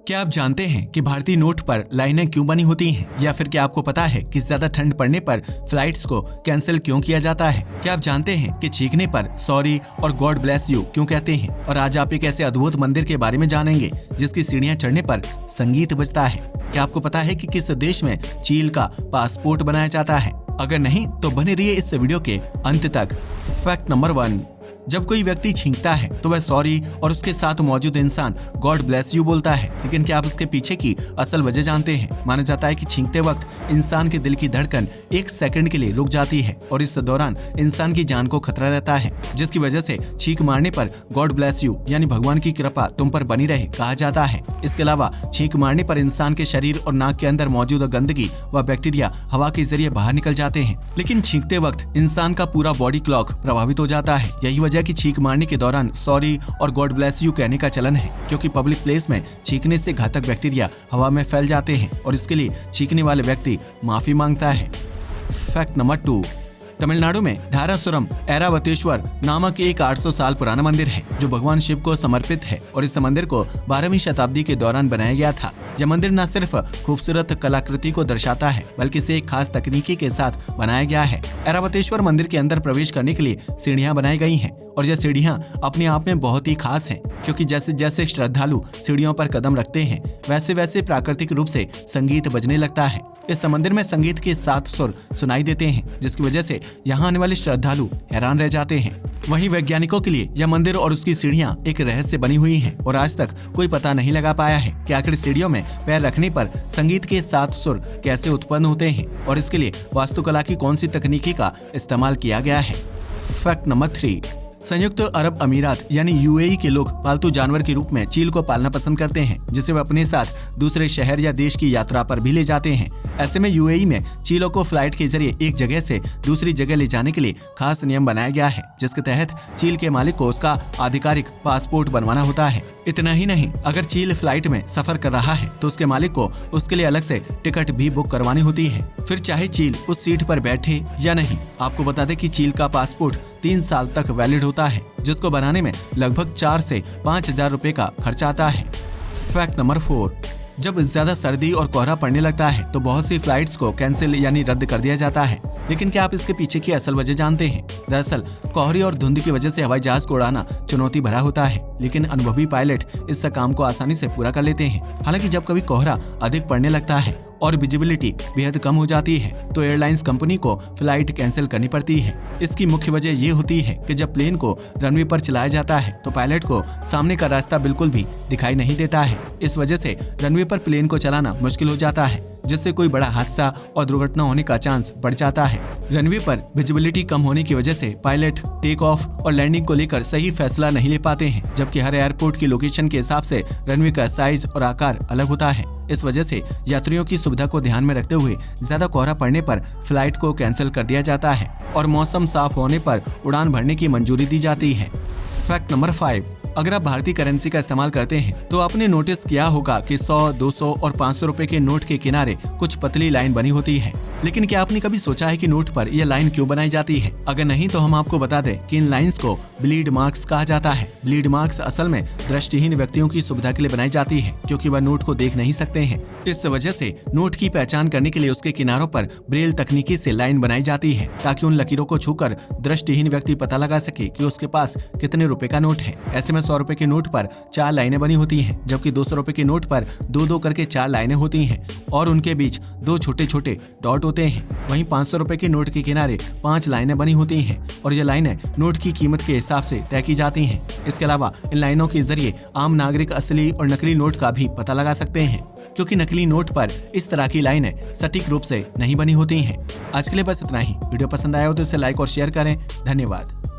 क्या आप जानते हैं कि भारतीय नोट पर लाइनें क्यों बनी होती हैं? या फिर क्या आपको पता है कि ज्यादा ठंड पड़ने पर फ्लाइट्स को कैंसिल क्यों किया जाता है? क्या आप जानते हैं कि छींकने पर सॉरी और गॉड ब्लेस यू क्यों कहते हैं? और आज आप एक ऐसे अद्भुत मंदिर के बारे में जानेंगे जिसकी सीढ़ियां चढ़ने पर संगीत बजता है। क्या आपको पता है कि किस देश में चील का पासपोर्ट बनाया जाता है? अगर नहीं तो बने रहिए इस वीडियो के अंत तक। फैक्ट नंबर 1, जब कोई व्यक्ति छींकता है तो वह सॉरी और उसके साथ मौजूद इंसान गॉड ब्लेस यू बोलता है। लेकिन क्या आप इसके पीछे की असल वजह जानते हैं? माना जाता है कि छींकते वक्त इंसान के दिल की धड़कन 1 सेकंड के लिए रुक जाती है और इस दौरान इंसान की जान को खतरा रहता है, जिसकी वजह से छींक मारने पर गॉड ब्लेस यू यानी भगवान की कृपा तुम पर बनी रहे कहा जाता है। इसके अलावा छींक मारने पर इंसान के शरीर और नाक के अंदर मौजूद गंदगी व बैक्टीरिया हवा के जरिए बाहर निकल जाते हैं। लेकिन छींकते वक्त इंसान का पूरा बॉडी क्लॉक प्रभावित हो जाता है। यही वजह कि छींक मारने के दौरान सॉरी और गॉड ब्लेस यू कहने का चलन है, क्योंकि पब्लिक प्लेस में छींकने से घातक बैक्टीरिया हवा में फैल जाते हैं और इसके लिए छींकने वाले व्यक्ति माफी मांगता है। फैक्ट नंबर 2, तमिलनाडु में धारासुरम ऐरावतेश्वर नामक एक 800 साल पुराना मंदिर है जो भगवान शिव को समर्पित है और इस मंदिर को 12वीं शताब्दी के दौरान बनाया गया था। यह मंदिर न सिर्फ खूबसूरत कलाकृति को दर्शाता है बल्कि इसे एक खास तकनीकी के साथ बनाया गया है। ऐरावतेश्वर मंदिर के अंदर प्रवेश करने के लिए सीढ़ियां बनाई गई हैं और यह सीढ़ियां अपने आप में बहुत ही खास हैं, क्योंकि जैसे जैसे श्रद्धालु सीढ़ियों पर कदम रखते हैं वैसे वैसे प्राकृतिक रूप से संगीत बजने लगता है। इस मंदिर में संगीत के 7 सुर सुनाई देते हैं, जिसकी वजह से यहाँ आने वाले श्रद्धालु हैरान रह जाते हैं। वहीं वैज्ञानिकों के लिए यह मंदिर और उसकी सीढ़ियां एक रहस्य बनी हुई हैं और आज तक कोई पता नहीं लगा पाया है कि आखिर सीढ़ियों में पैर रखने पर संगीत के 7 सुर कैसे उत्पन्न होते हैं और इसके लिए वास्तुकला की कौन सी तकनीकी का इस्तेमाल किया गया है। फैक्ट नंबर 3, संयुक्त अरब अमीरात यानी यूएई के लोग पालतू जानवर के रूप में चील को पालना पसंद करते हैं, जिसे वे अपने साथ दूसरे शहर या देश की यात्रा पर भी ले जाते हैं। ऐसे में यूएई में चीलों को फ्लाइट के जरिए एक जगह से दूसरी जगह ले जाने के लिए खास नियम बनाया गया है, जिसके तहत चील के मालिक को उसका आधिकारिक पासपोर्ट बनवाना होता है। इतना ही नहीं, अगर चील फ्लाइट में सफर कर रहा है तो उसके मालिक को उसके लिए अलग से टिकट भी बुक करवानी होती है, फिर चाहे चील उस सीट पर बैठे या नहीं। आपको बता दें कि चील का पासपोर्ट 3 साल तक वैलिड होता है, जिसको बनाने में लगभग 4 से 5 हजार रुपए का खर्चा आता है। फैक्ट नंबर 4, जब ज्यादा सर्दी और कोहरा पड़ने लगता है तो बहुत सी फ्लाइट्स को कैंसिल यानी रद्द कर दिया जाता है। लेकिन क्या आप इसके पीछे की असल वजह जानते हैं? दरअसल कोहरे और धुंध की वजह से हवाई जहाज को उड़ाना चुनौती भरा होता है, लेकिन अनुभवी पायलट इस काम को आसानी से पूरा कर लेते हैं। हालांकि जब कभी कोहरा अधिक पड़ने लगता है और विजिबिलिटी बेहद कम हो जाती है तो एयरलाइंस कंपनी को फ्लाइट कैंसिल करनी पड़ती है। इसकी मुख्य वजह ये होती है कि जब प्लेन को रनवे पर चलाया जाता है तो पायलट को सामने का रास्ता बिल्कुल भी दिखाई नहीं देता है। इस वजह से रनवे पर प्लेन को चलाना मुश्किल हो जाता है, जिससे कोई बड़ा हादसा और दुर्घटना होने का चांस बढ़ जाता है। रनवे पर विजिबिलिटी कम होने की वजह से पायलट टेक ऑफ और लैंडिंग को लेकर सही फैसला नहीं ले पाते हैं, जबकि हर एयरपोर्ट की लोकेशन के हिसाब से रनवे का साइज और आकार अलग होता है। इस वजह से यात्रियों की सुविधा को ध्यान में रखते हुए ज्यादा कोहरा पड़ने पर फ्लाइट को कैंसिल कर दिया जाता है और मौसम साफ होने पर उड़ान भरने की मंजूरी दी जाती है। फैक्ट नंबर 5, अगर आप भारतीय करेंसी का इस्तेमाल करते हैं तो आपने नोटिस किया होगा कि 100, 200 और 500 रुपए के नोट के किनारे कुछ पतली लाइन बनी होती है। लेकिन क्या आपने कभी सोचा है कि नोट पर यह लाइन क्यों बनाई जाती है? अगर नहीं तो हम आपको बता दें कि इन लाइंस को ब्लीड मार्क्स कहा जाता है। ब्लीड मार्क्स असल में दृष्टिहीन व्यक्तियों की सुविधा के लिए बनाई जाती है, क्योंकि वह नोट को देख नहीं सकते हैं। इस वजह से नोट की पहचान करने के लिए उसके किनारों पर ब्रेल तकनीकी से लाइन बनाई जाती है, ताकि उन लकीरों को छूकर दृष्टिहीन व्यक्ति पता लगा सके कि उसके पास कितने रुपए का नोट है। ऐसे में 100 रुपए के नोट पर 4 लाइनें बनी होती हैं, जबकि 200 रुपए के नोट पर 2-2 करके 4 लाइनें होती हैं और उनके बीच 2 छोटे-छोटे डॉट होते हैं। वहीं 500 रुपए के नोट के किनारे 5 लाइनें बनी होती हैं और ये लाइनें नोट की कीमत के हिसाब से तय की जाती हैं। इसके अलावा इन लाइनों के जरिए आम नागरिक असली और नकली नोट का भी पता लगा सकते हैं, क्योंकि नकली नोट पर इस तरह की लाइनें सटीक रूप से नहीं बनी होती हैं। आज के लिए बस इतना ही। वीडियो पसंद आया हो तो इसे लाइक और शेयर करें। धन्यवाद।